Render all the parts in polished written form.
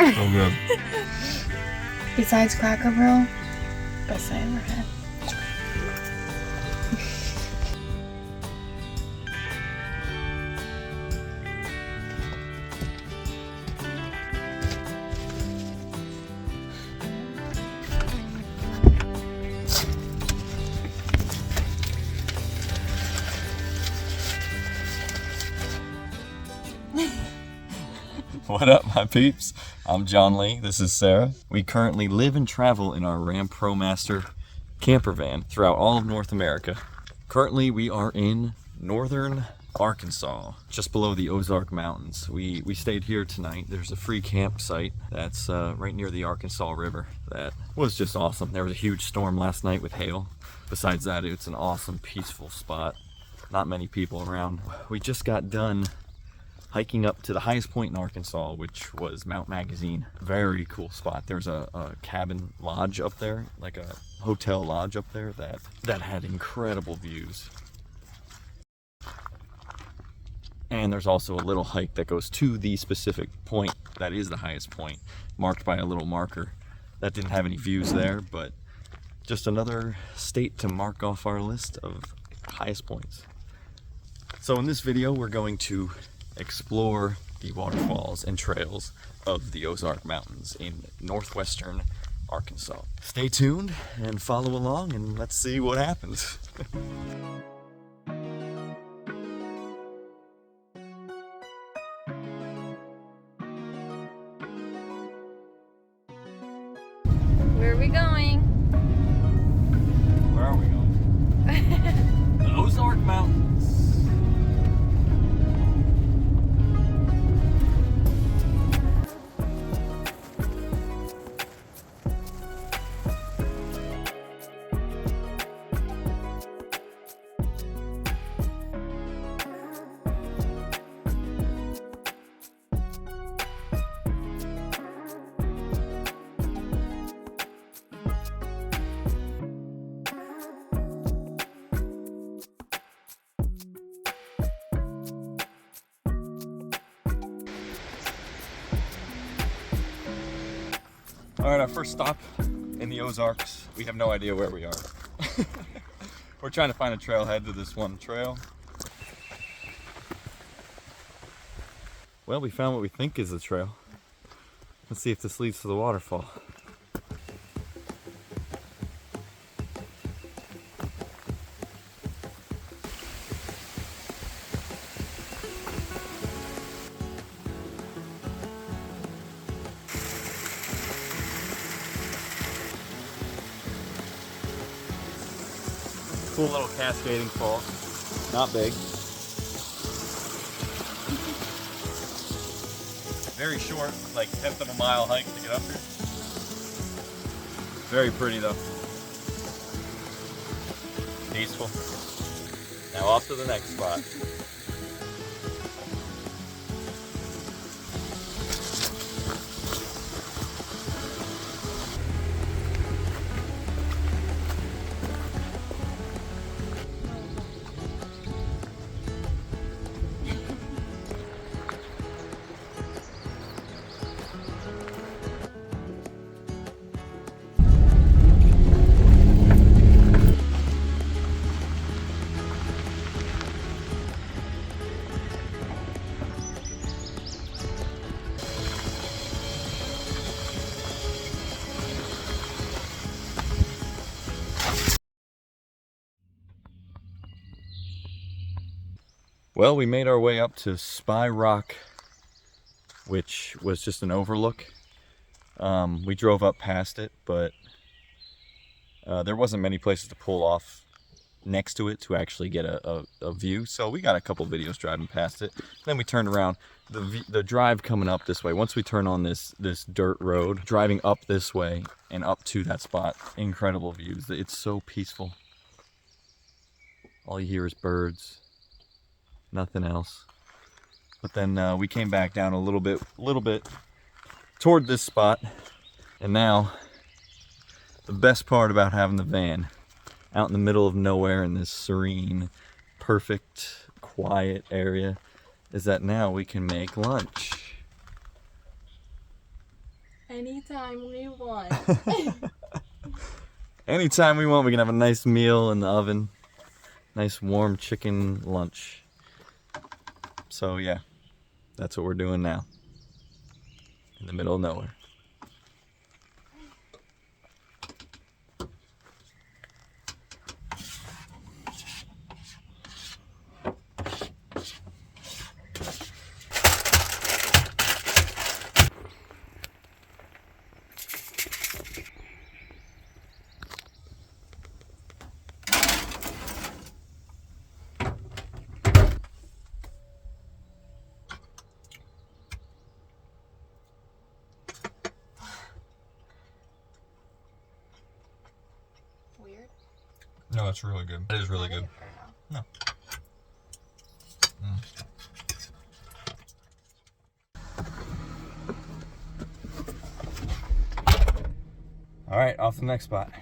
So good. Besides Cracker Barrel, best I ever had. What up, my peeps? I'm John Lee. This is Sarah. We currently live and travel in our Ram ProMaster camper van throughout all of North America. Currently, we are in northern Arkansas, just below the Ozark Mountains. We stayed here tonight. There's a free campsite that's right near the Arkansas River. That was just awesome. There was a huge storm last night with hail. Besides that, it's an awesome, peaceful spot. Not many people around. We just got done hiking up to the highest point in Arkansas, which was Mount Magazine. Very cool spot. There's a cabin lodge up there, like a hotel lodge up there that had incredible views. And there's also a little hike that goes to the specific point that is the highest point, marked by a little marker. That didn't have any views there, but just another state to mark off our list of highest points. So in this video, we're going to explore the waterfalls and trails of the Ozark Mountains in northwestern Arkansas. Stay tuned and follow along, and let's see what happens. Where are we going? Where are we going? The Ozark Mountains. All right, our first stop in the Ozarks. We have no idea where we are. We're trying to find a trailhead to this one trail. Well, we found what we think is the trail. Let's see if this leads to the waterfall. Cool little cascading fall. Not big. Very short, like 1/10 of a mile hike to get up here. Very pretty though. Peaceful. Now off to the next spot. Well, we made our way up to Spy Rock, which was just an overlook. We drove up past it, but there wasn't many places to pull off next to it to actually get a view. So we got a couple videos driving past it. Then we turned around. The drive coming up this way, once we turn on this dirt road, driving up this way and up to that spot, incredible views. It's so peaceful. All you hear is birds. Nothing else. But then we came back down a little bit toward this spot, and now the best part about having the van out in the middle of nowhere in this serene, perfect, quiet area is that now we can make lunch. Anytime we want. Anytime we want, we can have a nice meal in the oven. Nice warm chicken lunch. So yeah, that's what we're doing now. In the middle of nowhere. Weird. No, it's really good. It is really good. No. All right, off to the next spot.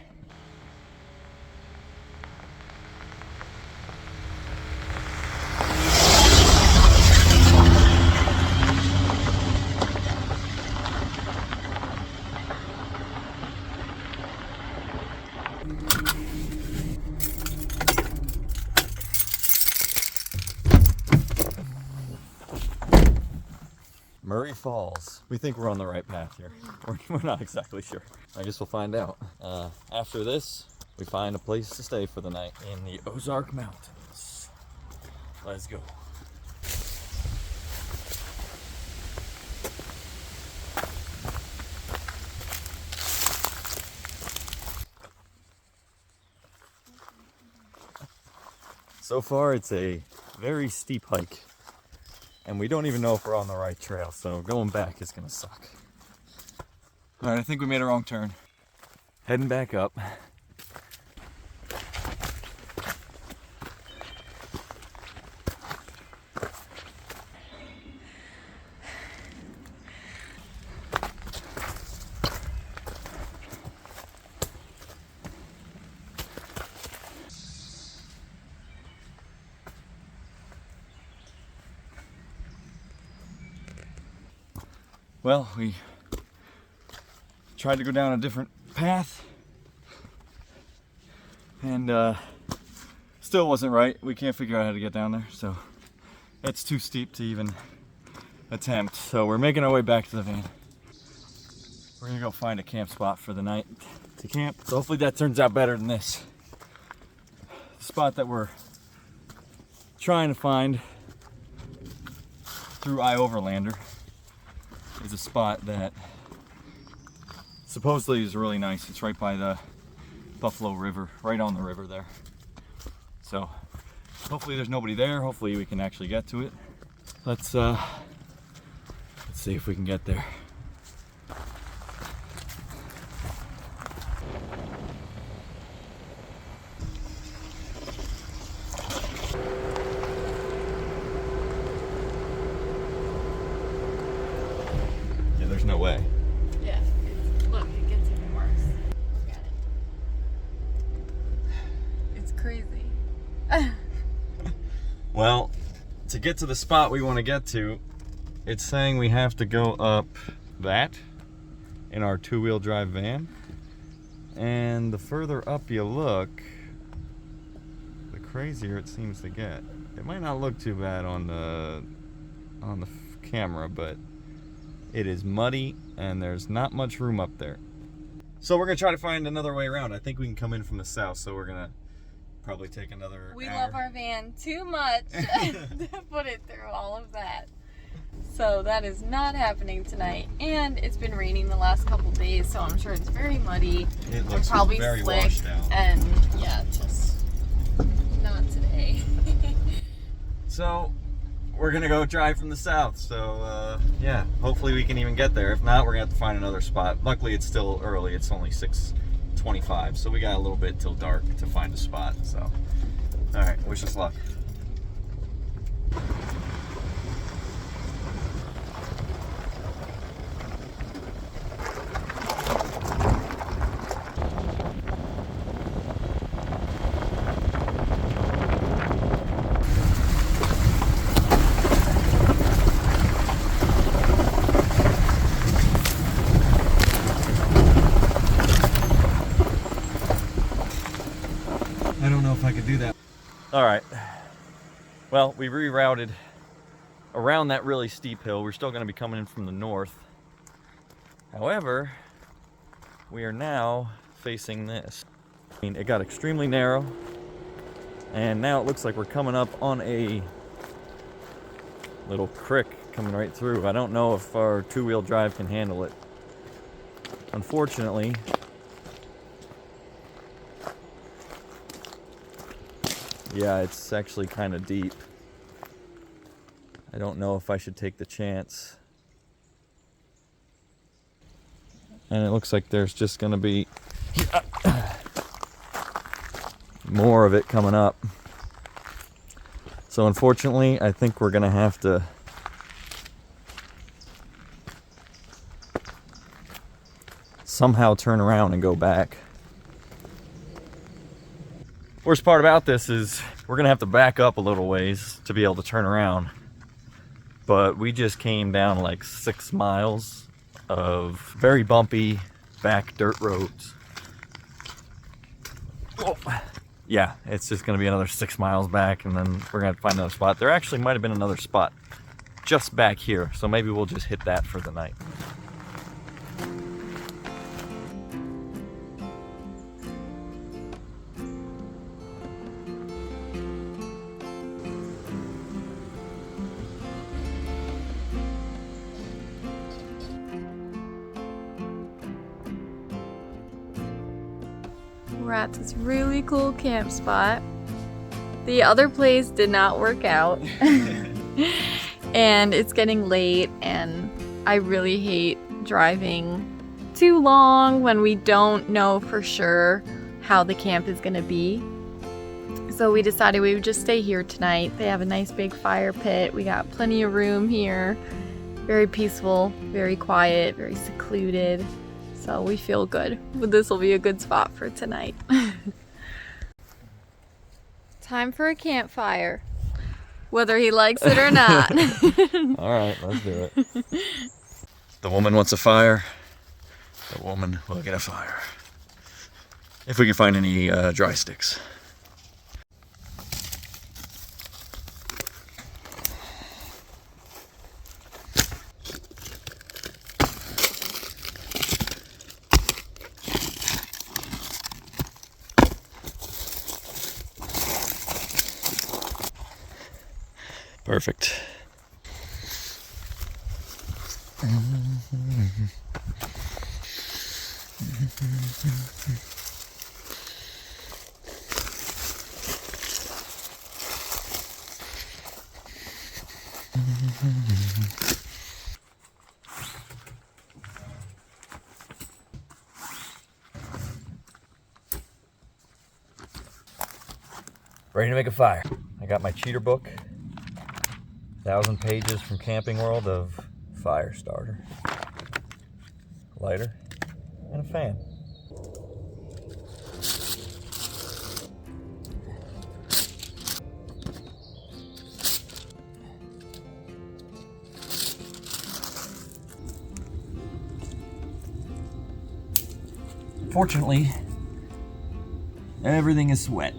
Murray Falls. We think we're on the right path here. We're not exactly sure. I guess we'll find out. After this, we find a place to stay for the night in the Ozark Mountains. Let's go. So far, it's a very steep hike. And we don't even know if we're on the right trail, so going back is gonna suck. All right, I think we made a wrong turn. Heading back up. Well, we tried to go down a different path and still wasn't right. We can't figure out how to get down there, so it's too steep to even attempt. So we're making our way back to the van. We're gonna go find a camp spot for the night to camp. So hopefully that turns out better than this. The spot that we're trying to find through iOverlander is a spot that supposedly is really nice. It's right by the Buffalo River, right on the river there. So hopefully there's nobody there. Hopefully we can actually get to it. Let's see if we can get there. There's no way. Yeah. Look, it gets even worse. Look at it. It's crazy. Well, to get to the spot we want to get to, it's saying we have to go up that in our two-wheel drive van. And the further up you look, the crazier it seems to get. It might not look too bad on the camera, but it is muddy and there's not much room up there. So we're gonna try to find another way around. I think we can come in from the south, so we're gonna probably take another We hour. love our van too much to put it through all of that. So that is not happening tonight. And it's been raining the last couple days, so I'm sure it's very muddy. It and looks probably very slick. washed out. And yeah, just not today. So we're gonna go drive from the south. So yeah, hopefully we can even get there. If not, we're gonna have to find another spot. Luckily it's still early. It's only 6:25, so we got a little bit till dark to find a spot. So all right, wish us luck. I could do that. All right. Well, we rerouted around that really steep hill. We're still going to be coming in from the north. However, we are now facing this. I mean, it got extremely narrow, and now it looks like we're coming up on a little creek coming right through. I don't know if our two-wheel drive can handle it. Unfortunately, yeah, it's actually kind of deep. I don't know if I should take the chance. And it looks like there's just going to be more of it coming up. So unfortunately, I think we're going to have to somehow turn around and go back. Worst part about this is we're going to have to back up a little ways to be able to turn around. But we just came down like 6 miles of very bumpy back dirt roads. Oh. Yeah, it's just gonna be another 6 miles back, and then we're gonna have to find another spot. There actually might have been another spot just back here, so maybe we'll just hit that for the night. We're at this really cool camp spot. The other place did not work out. And it's getting late, and I really hate driving too long when we don't know for sure how the camp is gonna be. So we decided we would just stay here tonight. They have a nice big fire pit. We got plenty of room here. Very peaceful, very quiet, very secluded. So we feel good. This will be a good spot for tonight. Time for a campfire, whether he likes it or not. All right, let's do it. The woman wants a fire. The woman will get a fire. If we can find any dry sticks. Perfect. Ready to make a fire. I got my cheater book. 1,000 pages from Camping World of fire starter, lighter, and a fan. Fortunately, everything is wet.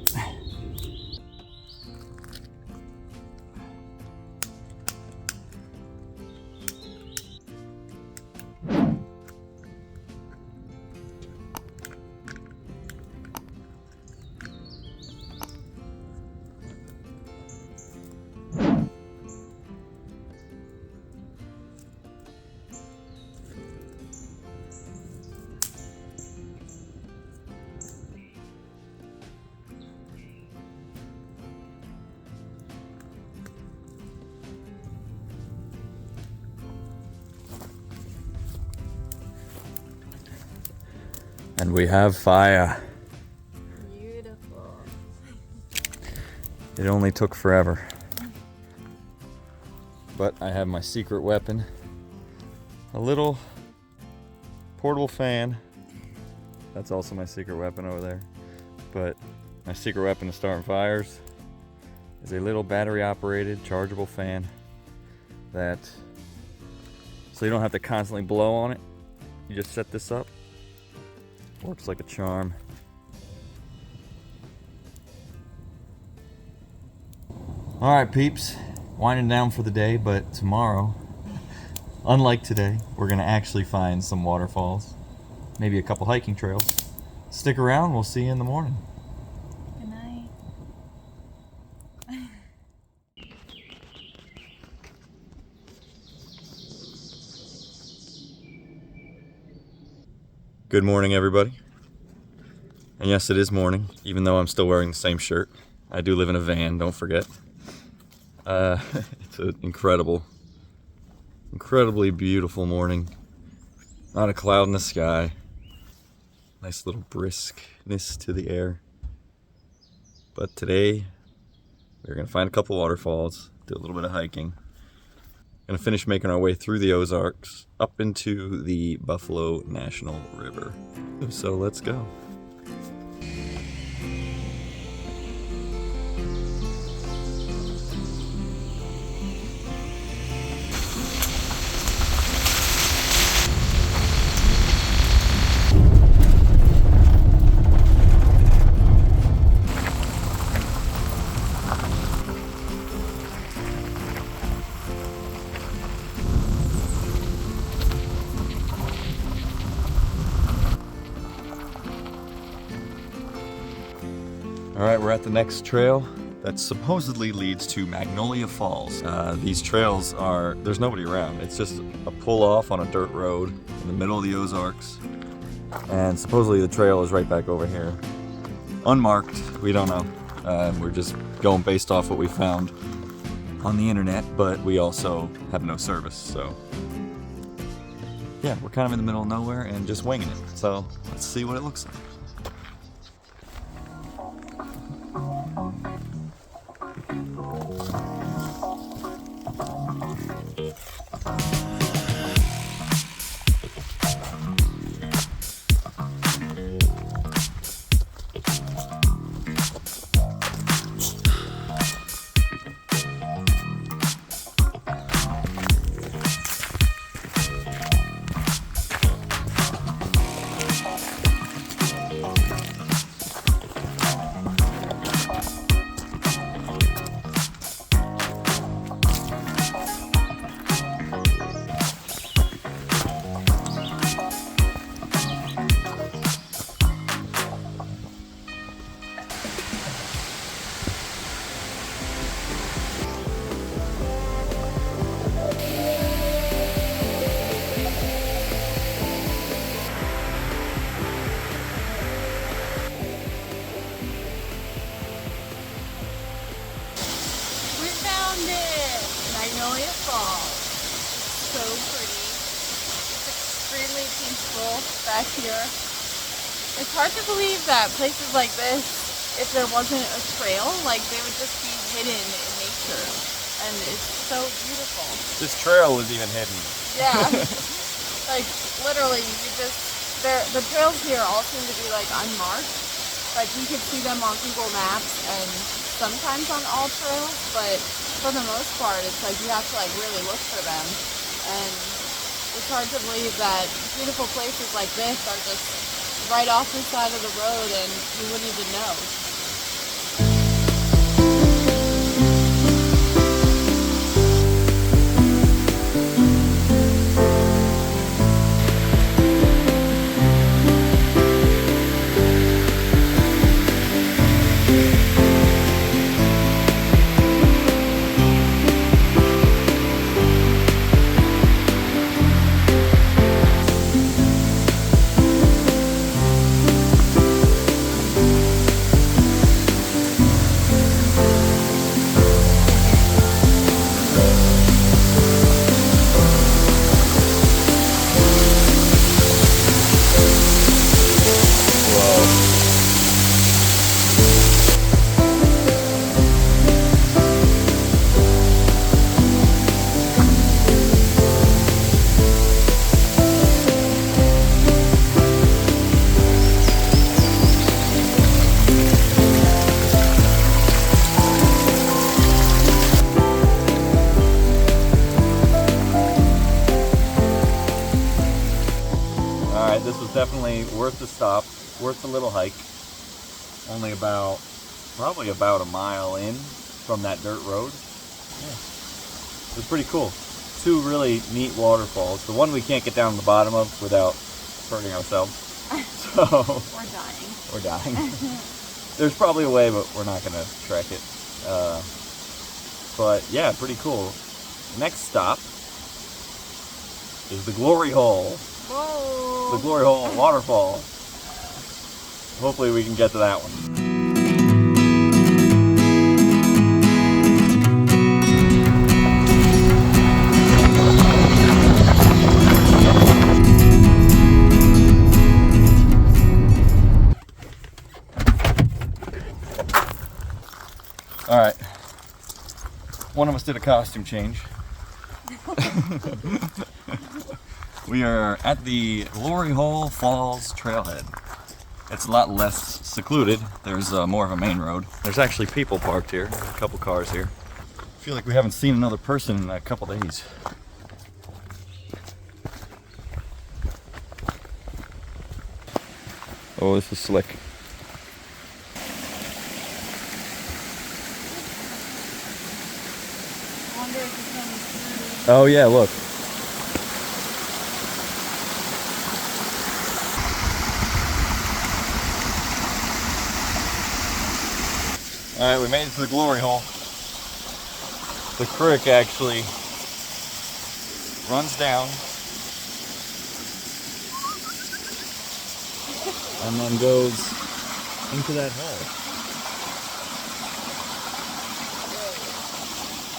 And we have fire. Beautiful. It only took forever. But I have my secret weapon. A little portable fan. That's also my secret weapon over there. But my secret weapon to starting fires is a little battery operated chargeable fan that, so you don't have to constantly blow on it. You just set this up. Works like a charm. All right, peeps, winding down for the day, but tomorrow, unlike today, we're gonna actually find some waterfalls, maybe a couple hiking trails. Stick around, we'll see you in the morning. Good night. Good morning, everybody. And yes, it is morning, even though I'm still wearing the same shirt. I do live in a van, don't forget. It's an incredibly beautiful morning. Not a cloud in the sky. Nice little briskness to the air. But today, we're gonna find a couple waterfalls, do a little bit of hiking. Gonna finish making our way through the Ozarks, up into the Buffalo National River. So let's go. All right, we're at the next trail that supposedly leads to Magnolia Falls. These trails are, there's nobody around. It's just a pull off on a dirt road in the middle of the Ozarks. And supposedly the trail is right back over here. Unmarked, we don't know. We're just going based off what we found on the internet, but we also have no service, so. Yeah, we're kind of in the middle of nowhere and just winging it. So let's see what it looks like. Magnolia Falls. So pretty. It's extremely peaceful back here. It's hard to believe that places like this, if there wasn't a trail, like they would just be hidden in nature. And it's so beautiful. This trail is even hidden. Yeah. Like literally the trails here all seem to be like unmarked. Like you could see them on Google Maps and sometimes on all trails, but for the most part it's like you have to like really look for them. And it's hard to believe that beautiful places like this are just right off the side of the road and you wouldn't even know. This was definitely worth the stop, worth the little hike. Only probably about a mile in, from that dirt road. Yeah. It was pretty cool. Two really neat waterfalls. The one we can't get down to the bottom of without hurting ourselves. So Or dying. There's probably a way, but we're not gonna trek it. But yeah, pretty cool. Next stop is the Glory Hole. Whoa! The Glory Hole Waterfall. Hopefully we can get to that one. All right, one of us did a costume change. We are at the Glory Hole Falls trailhead. It's a lot less secluded. There's more of a main road. There's actually people parked here, a couple cars here. I feel like we haven't seen another person in a couple days. Oh, this is slick. Oh yeah, look. All right, we made it to the Glory Hole. The creek actually runs down and then goes into that hole.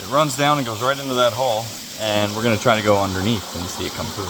It runs down and goes right into that hole, and we're gonna try to go underneath and see it come through.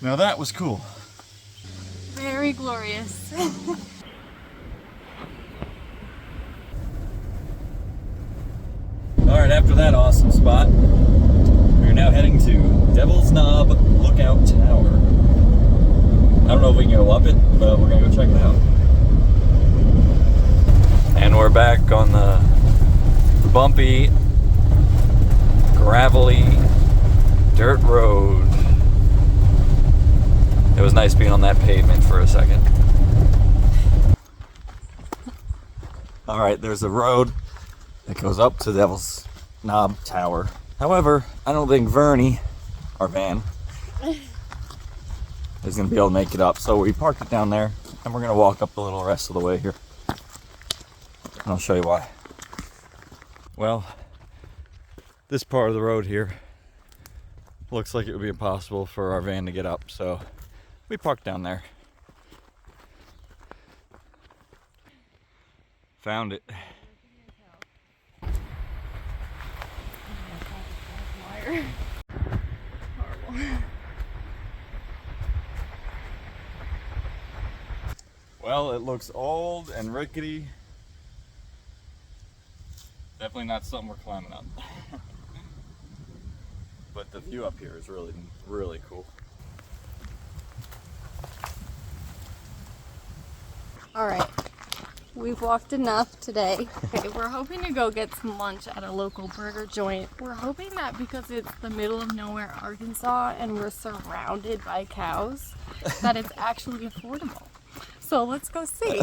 Now that was cool. Very glorious. All right, after that awesome spot, we're now heading to Devil's Knob Lookout Tower. I don't know if we can go up it, but we're gonna go check it out. And we're back on the bumpy, gravelly dirt road. It was nice being on that pavement for a second. All right, there's a road that goes up to Devil's Knob Tower. However, I don't think Vernie, our van, is gonna be able to make it up. So we parked it down there and we're gonna walk up the little rest of the way here. And I'll show you why. Well, this part of the road here looks like it would be impossible for our van to get up. So we parked down there. Found it. Well, it looks old and rickety. Definitely not something we're climbing up. But the view up here is really, really cool. All right, we've walked enough today. Okay, we're hoping to go get some lunch at a local burger joint. We're hoping that because it's the middle of nowhere, Arkansas, and we're surrounded by cows, that it's actually affordable. So let's go see.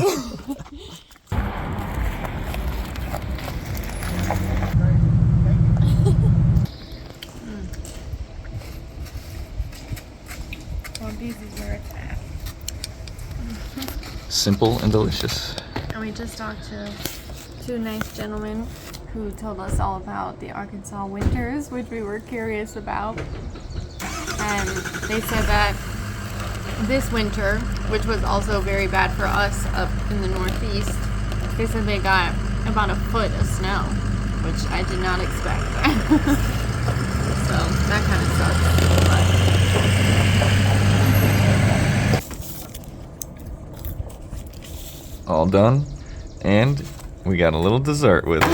Well, this is where it's at. simple and delicious. And we just talked to two nice gentlemen who told us all about the Arkansas winters, which we were curious about. And they said that this winter, which was also very bad for us up in the Northeast, they said they got about a foot of snow, which I did not expect. So that kind of sucks. All done, and we got a little dessert with it.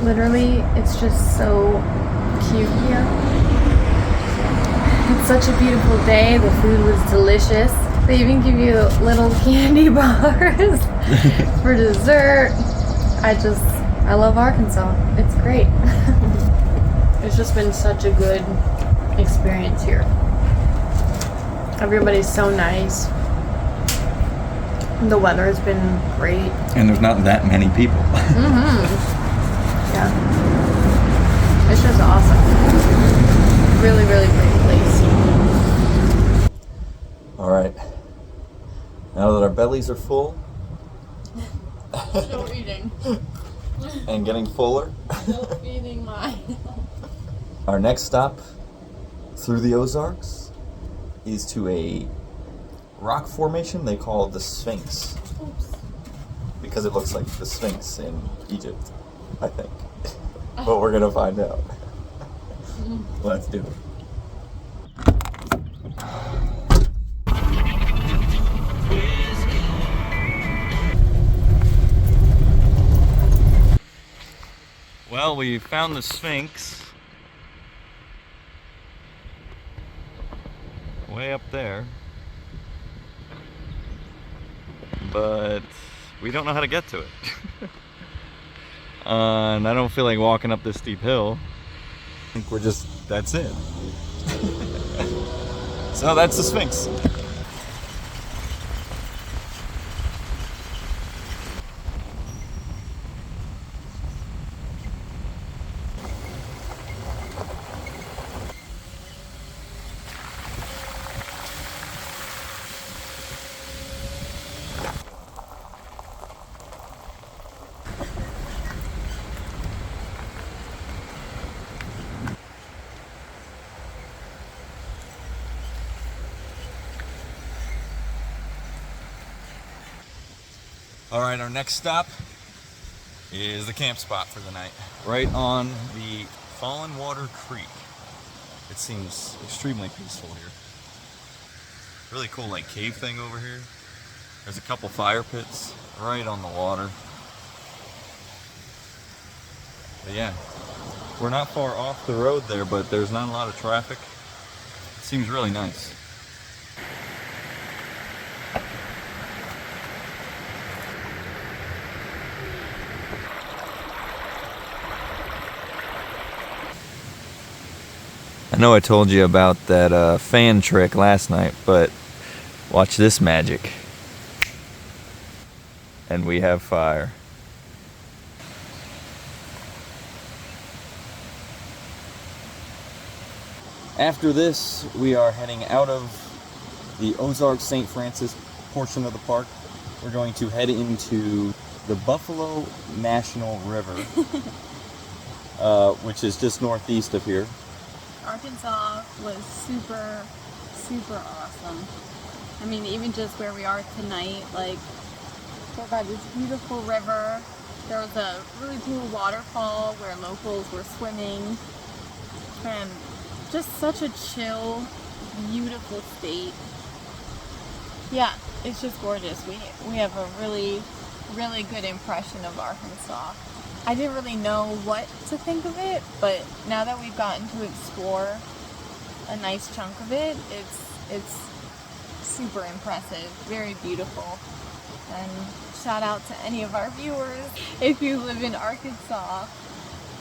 Literally, it's just so cute here. It's such a beautiful day. The food was delicious. They even give you little candy bars for dessert. I love Arkansas. It's great. It's just been such a good experience here. Everybody's so nice. The weather has been great. And there's not that many people. Yeah. It's just awesome. Really, really great place. All right. Now that our bellies are full. Still eating. And getting fuller. Still eating mine. Our next stop through the Ozarks is to a rock formation they call the Sphynx. Oops. Because it looks like the Sphynx in Egypt, I think. But we're gonna find out. Let's do it. Well, we found the Sphynx. Way up there. But we don't know how to get to it. And I don't feel like walking up this steep hill. I think that's it. So that's the Sphynx. All right, our next stop is the camp spot for the night. Right on the Fallen Water Creek. It seems extremely peaceful here. Really cool like cave thing over here. There's a couple fire pits right on the water. But yeah, we're not far off the road there, but there's not a lot of traffic. It seems really nice. I know I told you about that fan trick last night, but watch this magic. And we have fire. After this, we are heading out of the Ozarks St. Francis portion of the park. We're going to head into the Buffalo National River, which is just northeast of here. Arkansas was super, super awesome. I mean, even just where we are tonight, like, we've got this beautiful river. There was a really cool waterfall where locals were swimming. And just such a chill, beautiful state. Yeah, it's just gorgeous. We have a really, really good impression of Arkansas. I didn't really know what to think of it, but now that we've gotten to explore a nice chunk of it, it's super impressive, very beautiful. And shout out to any of our viewers. If you live in Arkansas,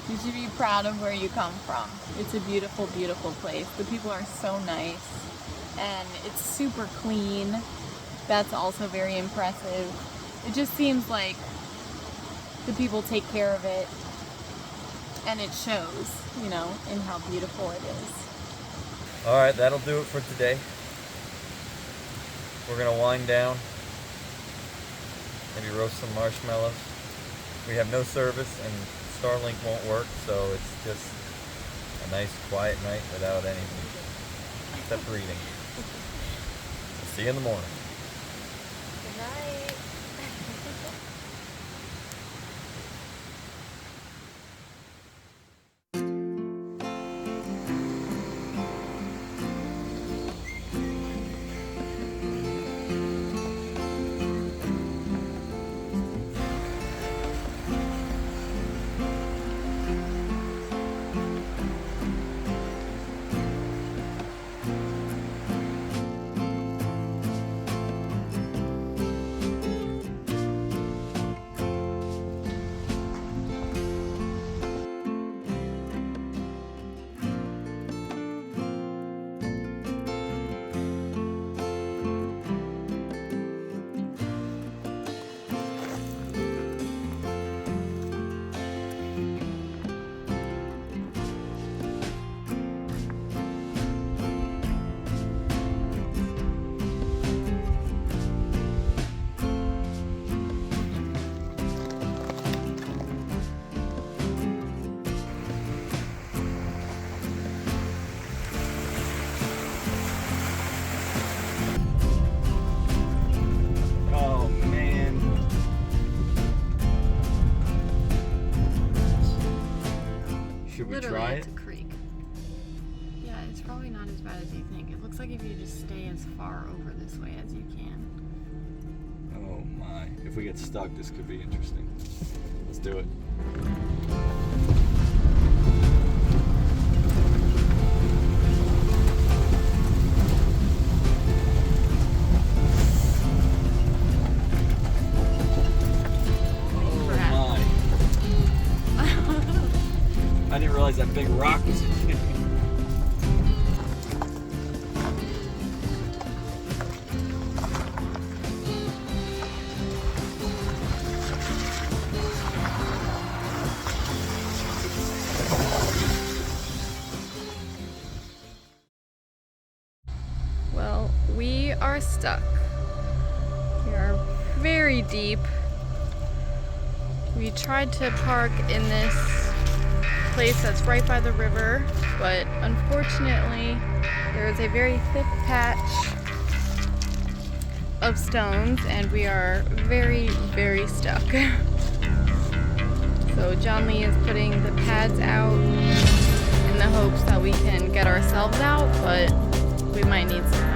you should be proud of where you come from. It's a beautiful, beautiful place. The people are so nice, and it's super clean. That's also very impressive. It just seems like the people take care of it, and it shows, you know, in how beautiful it is. All right, that'll do it for today. we're gonna wind down, maybe roast some marshmallows. We have no service and Starlink won't work, so it's just a nice quiet night without anything except reading. So see you in the morning. Good night. Try It's it? a creek. Yeah, it's probably not as bad as you think. It looks like if you just stay as far over this way as you can. Oh my. If we get stuck, this could be interesting. Let's do it. I didn't realize that big rock was in here. Well, we are stuck. We are very deep. We tried to park in this place that's right by the river, but unfortunately there is a very thick patch of stones and we are very, very stuck. So John Lee is putting the pads out in the hopes that we can get ourselves out, but we might need some